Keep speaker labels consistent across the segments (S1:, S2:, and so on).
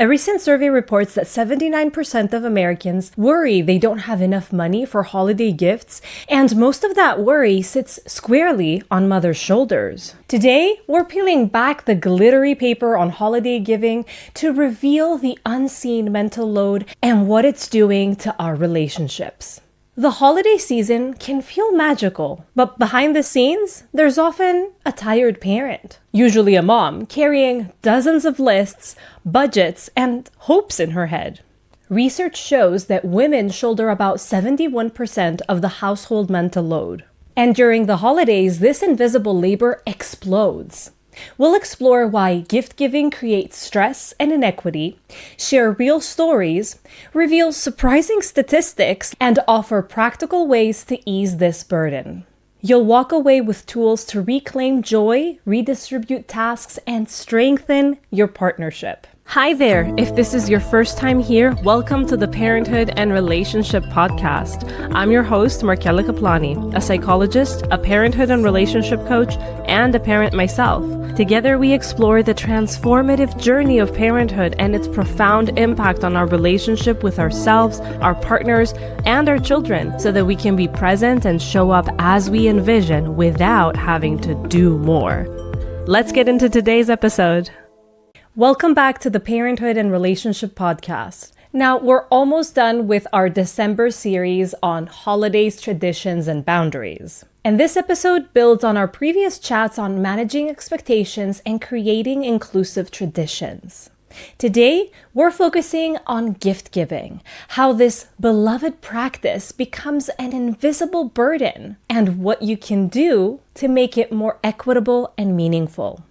S1: A recent survey reports that 79% of Americans worry they don't have enough money for holiday gifts, and most of that worry sits squarely on mothers' shoulders. Today, we're peeling back the glittery paper on holiday giving to reveal the unseen mental load and what it's doing to our relationships. The holiday season can feel magical, but behind the scenes, there's often a tired parent, usually a mom, carrying dozens of lists, budgets, and hopes in her head. Research shows that women shoulder about 71% of the household mental load. And during the holidays, this invisible labor explodes. We'll explore why gift-giving creates stress and inequity, share real stories, reveal surprising statistics, and offer practical ways to ease this burden. You'll walk away with tools to reclaim joy, redistribute tasks, and strengthen your partnership. Hi there! If this is your first time here, welcome to the Parenthood and Relationship Podcast. I'm your host, Markela Kaplani, a psychologist, a parenthood and relationship coach, and a parent myself. Together, we explore the transformative journey of parenthood and its profound impact on our relationship with ourselves, our partners, and our children, so that we can be present and show up as we envision without having to do more. Let's get into today's episode. Welcome back to the Parenthood and Relationship Podcast. Now, we're almost done with our December series on holidays, traditions, and boundaries. And this episode builds on our previous chats on managing expectations and creating inclusive traditions. Today, we're focusing on gift giving, how this beloved practice becomes an invisible burden, and what you can do to make it more equitable and meaningful.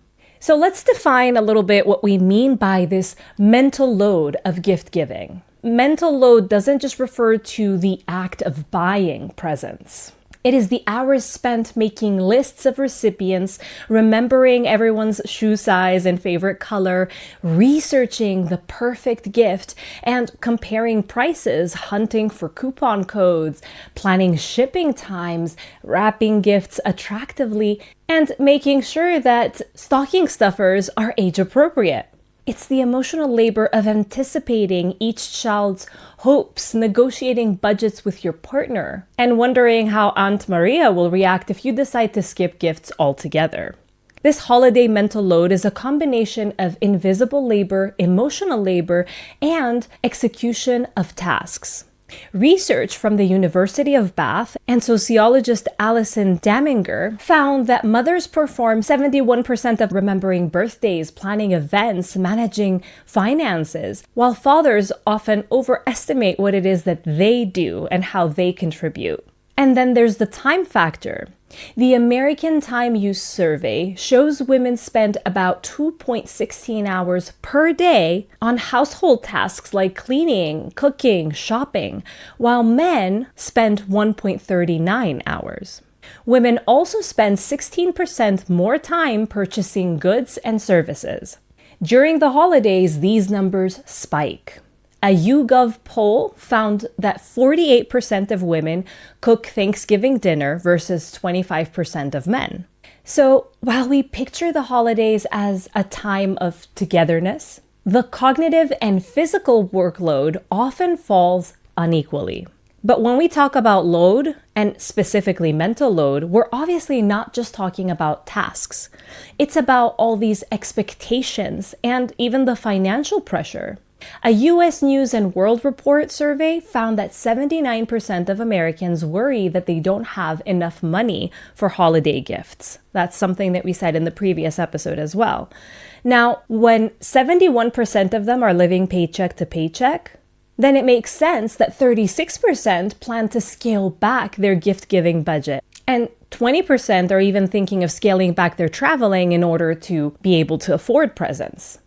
S1: So let's define a little bit what we mean by this mental load of gift giving. Mental load doesn't just refer to the act of buying presents. It is the hours spent making lists of recipients, remembering everyone's shoe size and favorite color, researching the perfect gift, and comparing prices, hunting for coupon codes, planning shipping times, wrapping gifts attractively, and making sure that stocking stuffers are age appropriate. It's the emotional labor of anticipating each child's hopes, negotiating budgets with your partner, and wondering how Aunt Maria will react if you decide to skip gifts altogether. This holiday mental load is a combination of invisible labor, emotional labor, and execution of tasks. Research from the University of Bath and sociologist Alison Daminger found that mothers perform 71% of remembering birthdays, planning events, managing finances, while fathers often overestimate what it is that they do and how they contribute. And then there's the time factor. The American Time Use Survey shows women spend about 2.16 hours per day on household tasks like cleaning, cooking, shopping, while men spend 1.39 hours. Women also spend 16% more time purchasing goods and services. During the holidays, these numbers spike. A YouGov poll found that 48% of women cook Thanksgiving dinner versus 25% of men. So while we picture the holidays as a time of togetherness, the cognitive and physical workload often falls unequally. But when we talk about load, and specifically mental load, we're obviously not just talking about tasks. It's about all these expectations and even the financial pressure. A U.S. News and World Report survey found that 79% of Americans worry that they don't have enough money for holiday gifts. That's something that we said in the previous episode as well. Now, when 71% of them are living paycheck to paycheck, then it makes sense that 36% plan to scale back their gift-giving budget. And 20% are even thinking of scaling back their traveling in order to be able to afford presents.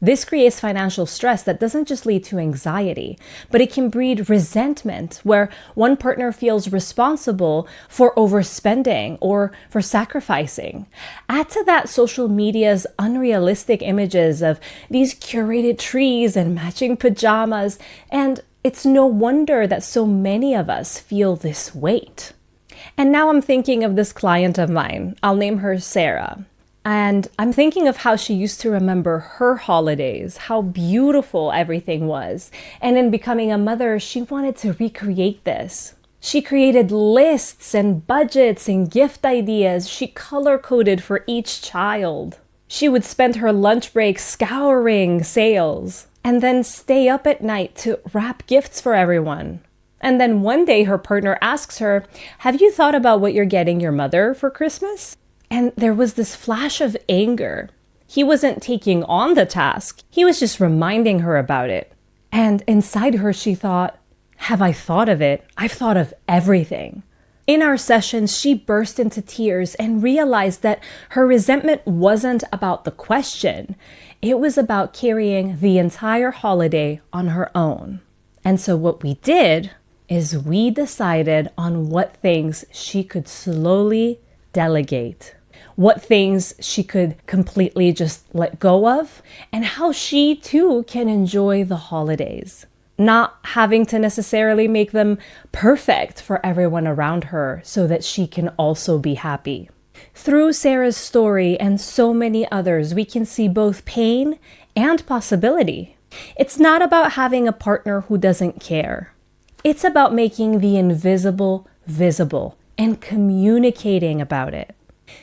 S1: This creates financial stress that doesn't just lead to anxiety, but it can breed resentment where one partner feels responsible for overspending or for sacrificing. Add to that social media's unrealistic images of these curated trees and matching pajamas, and it's no wonder that so many of us feel this weight. And now I'm thinking of this client of mine. I'll name her Sarah. And I'm thinking of how she used to remember her holidays, how beautiful everything was. And in becoming a mother, she wanted to recreate this. She created lists and budgets and gift ideas. She color-coded for each child. She would spend her lunch break scouring sales and then stay up at night to wrap gifts for everyone. And then one day her partner asks her, "Have you thought about what you're getting your mother for Christmas?" And there was this flash of anger. He wasn't taking on the task. He was just reminding her about it. And inside her, she thought, have I thought of it? I've thought of everything. In our sessions, she burst into tears and realized that her resentment wasn't about the question. It was about carrying the entire holiday on her own. And so what we did is we decided on what things she could slowly delegate, what things she could completely just let go of, and how she too can enjoy the holidays, not having to necessarily make them perfect for everyone around her so that she can also be happy. Through Sarah's story and so many others, we can see both pain and possibility. It's not about having a partner who doesn't care. It's about making the invisible visible and communicating about it.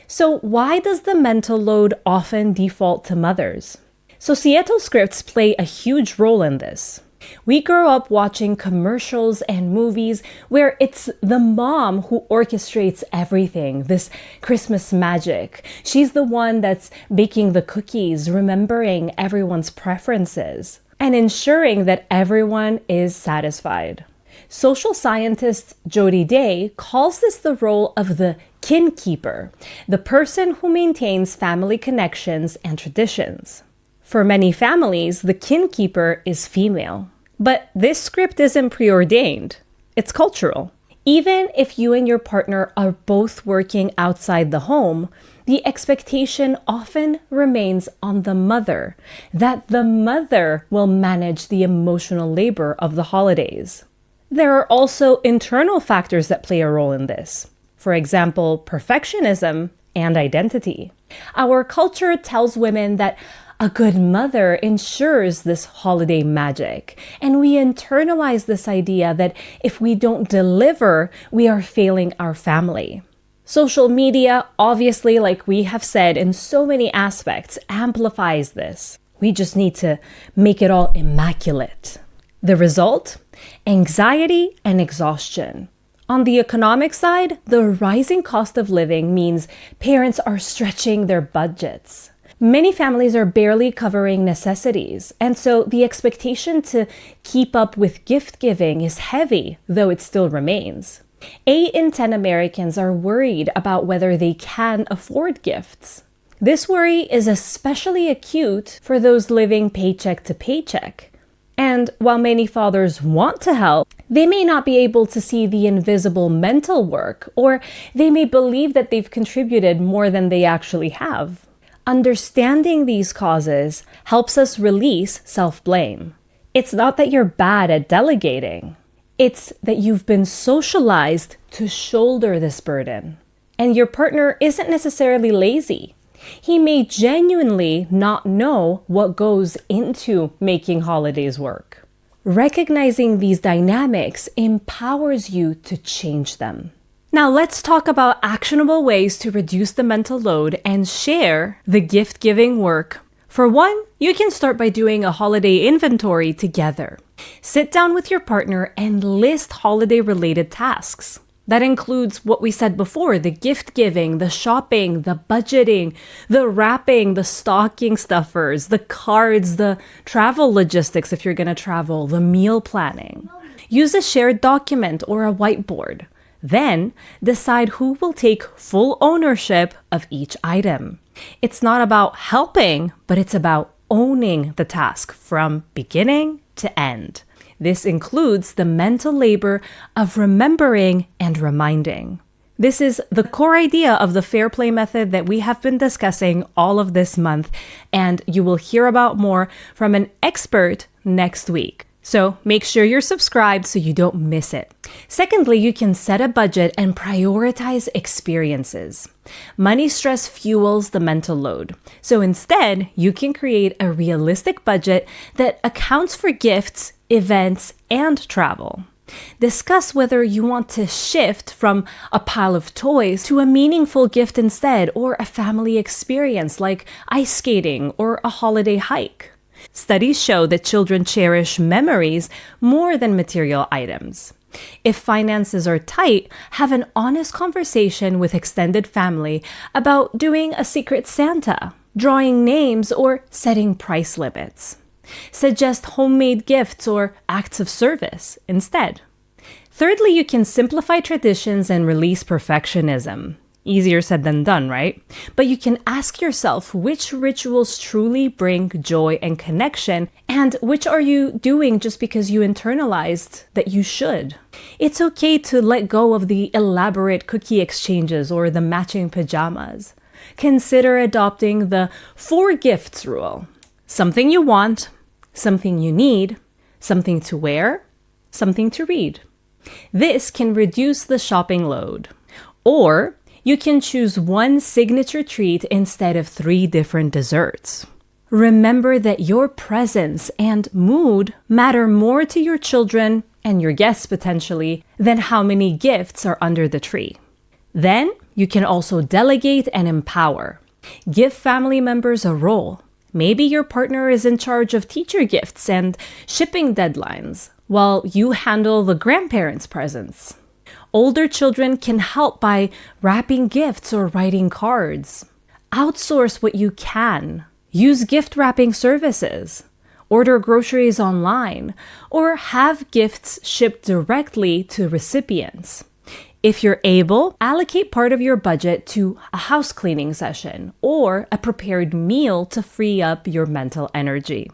S1: So why does the mental load often default to mothers? Societal scripts play a huge role in this. We grow up watching commercials and movies where it's the mom who orchestrates everything, this Christmas magic. She's the one that's baking the cookies, remembering everyone's preferences, and ensuring that everyone is satisfied. Social scientist Jody Day calls this the role of the kin keeper, the person who maintains family connections and traditions. For many families, the kin keeper is female. But this script isn't preordained. It's cultural. Even if you and your partner are both working outside the home, the expectation often remains on the mother, that the mother will manage the emotional labor of the holidays. There are also internal factors that play a role in this. For example, perfectionism and identity. Our culture tells women that a good mother ensures this holiday magic, and we internalize this idea that if we don't deliver, we are failing our family. Social media, obviously, like we have said in so many aspects, amplifies this. We just need to make it all immaculate. The result? Anxiety and exhaustion. On the economic side, the rising cost of living means parents are stretching their budgets. Many families are barely covering necessities, and so the expectation to keep up with gift giving is heavy, though it still remains. 8 in 10 Americans are worried about whether they can afford gifts. This worry is especially acute for those living paycheck to paycheck. And while many fathers want to help, they may not be able to see the invisible mental work, or they may believe that they've contributed more than they actually have. Understanding these causes helps us release self-blame. It's not that you're bad at delegating. It's that you've been socialized to shoulder this burden. And your partner isn't necessarily lazy. He may genuinely not know what goes into making holidays work. Recognizing these dynamics empowers you to change them. Now let's talk about actionable ways to reduce the mental load and share the gift-giving work. For one, you can start by doing a holiday inventory together. Sit down with your partner and list holiday-related tasks. That includes what we said before, the gift giving, the shopping, the budgeting, the wrapping, the stocking stuffers, the cards, the travel logistics if you're going to travel, the meal planning. Use a shared document or a whiteboard. Then decide who will take full ownership of each item. It's not about helping, but it's about owning the task from beginning to end. This includes the mental labor of remembering and reminding. This is the core idea of the Fair Play method that we have been discussing all of this month, and you will hear about more from an expert next week. So make sure you're subscribed so you don't miss it. Secondly, you can set a budget and prioritize experiences. Money stress fuels the mental load. So instead, you can create a realistic budget that accounts for gifts, events, and travel. Discuss whether you want to shift from a pile of toys to a meaningful gift instead, or a family experience like ice skating or a holiday hike. Studies show that children cherish memories more than material items. If finances are tight, have an honest conversation with extended family about doing a secret Santa, drawing names, or setting price limits. Suggest homemade gifts or acts of service instead. Thirdly, you can simplify traditions and release perfectionism. Easier said than done, right? But you can ask yourself which rituals truly bring joy and connection, and which are you doing just because you internalized that you should. It's okay to let go of the elaborate cookie exchanges or the matching pajamas. Consider adopting the 4 gifts rule. Something you want, something you need, something to wear, something to read. This can reduce the shopping load. Or you can choose one signature treat instead of 3 different desserts. Remember that your presence and mood matter more to your children and your guests potentially than how many gifts are under the tree. Then you can also delegate and empower. Give family members a role. Maybe your partner is in charge of teacher gifts and shipping deadlines, while you handle the grandparents' presents. Older children can help by wrapping gifts or writing cards. Outsource what you can. Use gift wrapping services. Order groceries online, or have gifts shipped directly to recipients. If you're able, allocate part of your budget to a house cleaning session or a prepared meal to free up your mental energy.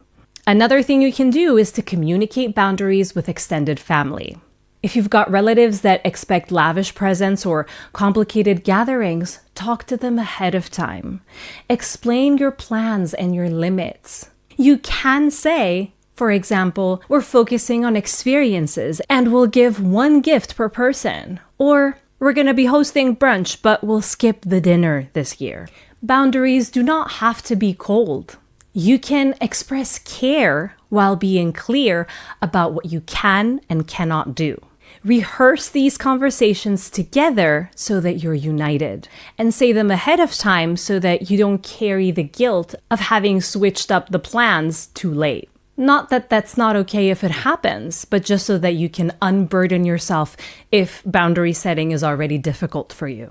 S1: Another thing you can do is to communicate boundaries with extended family. If you've got relatives that expect lavish presents or complicated gatherings, talk to them ahead of time. Explain your plans and your limits. You can say, for example, we're focusing on experiences and we'll give 1 gift per person. Or we're going to be hosting brunch, but we'll skip the dinner this year. Boundaries do not have to be cold. You can express care while being clear about what you can and cannot do. Rehearse these conversations together so that you're united, and say them ahead of time so that you don't carry the guilt of having switched up the plans too late. Not that that's not okay if it happens, but just so that you can unburden yourself if boundary setting is already difficult for you.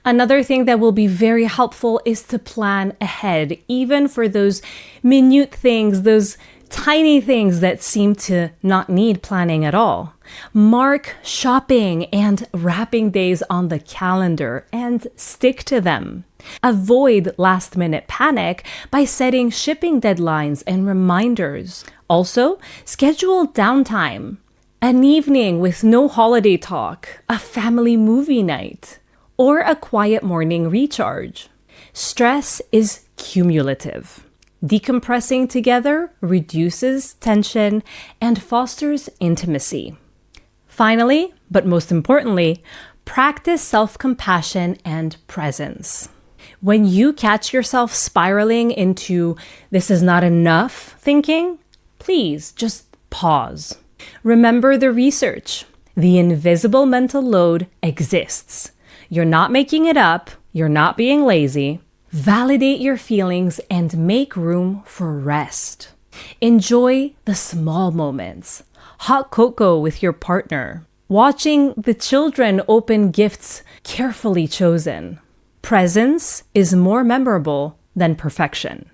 S1: Another thing that will be very helpful is to plan ahead, even for those minute things, those tiny things that seem to not need planning at all. Mark shopping and wrapping days on the calendar and stick to them. Avoid last-minute panic by setting shipping deadlines and reminders. Also, schedule downtime. An evening with no holiday talk, a family movie night, or a quiet morning recharge. Stress is cumulative. Decompressing together reduces tension and fosters intimacy. Finally, but most importantly, practice self-compassion and presence. When you catch yourself spiraling into "this is not enough" thinking, please just pause. Remember the research. The invisible mental load exists. You're not making it up. You're not being lazy. Validate your feelings and make room for rest. Enjoy the small moments. Hot cocoa with your partner. Watching the children open gifts carefully chosen. Presence is more memorable than perfection.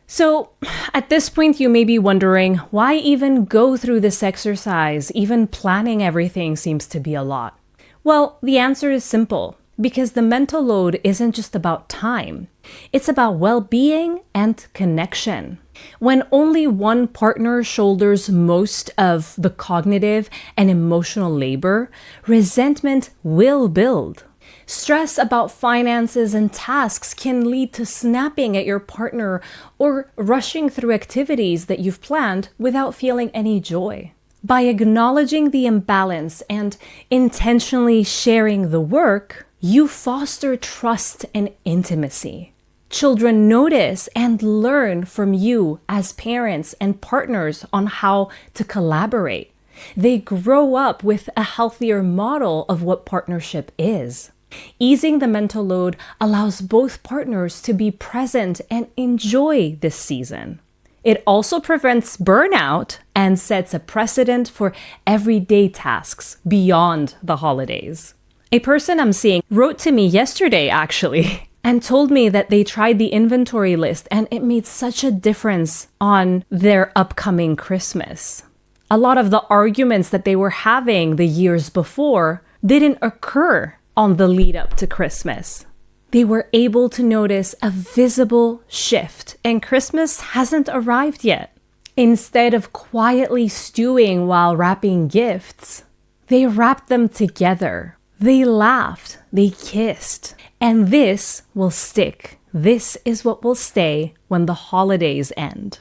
S1: So, at this point, you may be wondering, why even go through this exercise? Even planning everything seems to be a lot. Well, the answer is simple. Because the mental load isn't just about time. It's about well-being and connection. When only one partner shoulders most of the cognitive and emotional labor, resentment will build. Stress about finances and tasks can lead to snapping at your partner or rushing through activities that you've planned without feeling any joy. By acknowledging the imbalance and intentionally sharing the work, you foster trust and intimacy. Children notice and learn from you as parents and partners on how to collaborate. They grow up with a healthier model of what partnership is. Easing the mental load allows both partners to be present and enjoy this season. It also prevents burnout and sets a precedent for everyday tasks beyond the holidays. A person I'm seeing wrote to me yesterday, actually, and told me that they tried the inventory list and it made such a difference on their upcoming Christmas. A lot of the arguments that they were having the years before didn't occur on the lead up to Christmas. They were able to notice a visible shift, and Christmas hasn't arrived yet. Instead of quietly stewing while wrapping gifts, they wrapped them together. They laughed, they kissed, and this will stick. This is what will stay when the holidays end.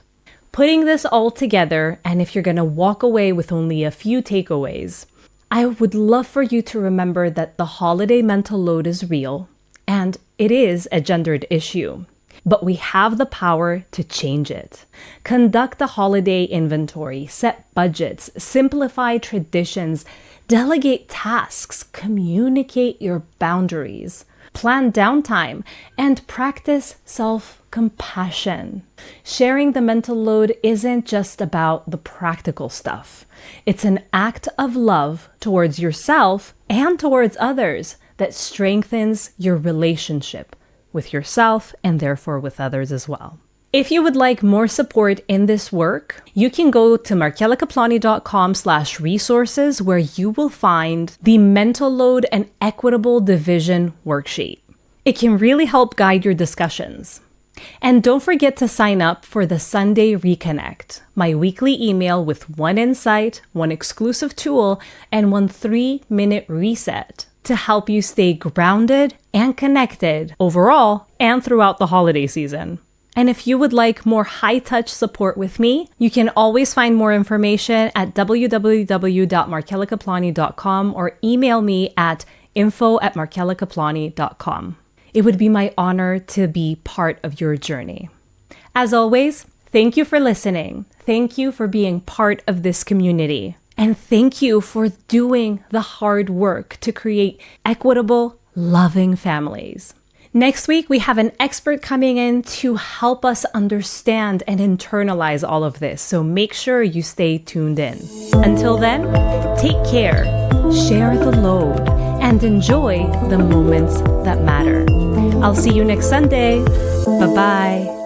S1: Putting this all together, and if you're going to walk away with only a few takeaways, I would love for you to remember that the holiday mental load is real, and it is a gendered issue. But we have the power to change it. Conduct a holiday inventory, set budgets, simplify traditions, delegate tasks, communicate your boundaries, plan downtime, and practice self-compassion. Sharing the mental load isn't just about the practical stuff. It's an act of love towards yourself and towards others that strengthens your relationship with yourself and therefore with others as well. If you would like more support in this work, you can go to markelakaplani.com/resources where you will find the mental load and equitable division worksheet. It can really help guide your discussions. And don't forget to sign up for the Sunday Reconnect, my weekly email with one insight, one exclusive tool, and one 3-minute reset to help you stay grounded and connected overall and throughout the holiday season. And if you would like more high-touch support with me, you can always find more information at www.markelakaplani.com or email me at info@markelakaplani.com. It would be my honor to be part of your journey. As always, thank you for listening. Thank you for being part of this community. And thank you for doing the hard work to create equitable, loving families. Next week, we have an expert coming in to help us understand and internalize all of this. So make sure you stay tuned in. Until then, take care, share the load, and enjoy the moments that matter. I'll see you next Sunday. Bye-bye.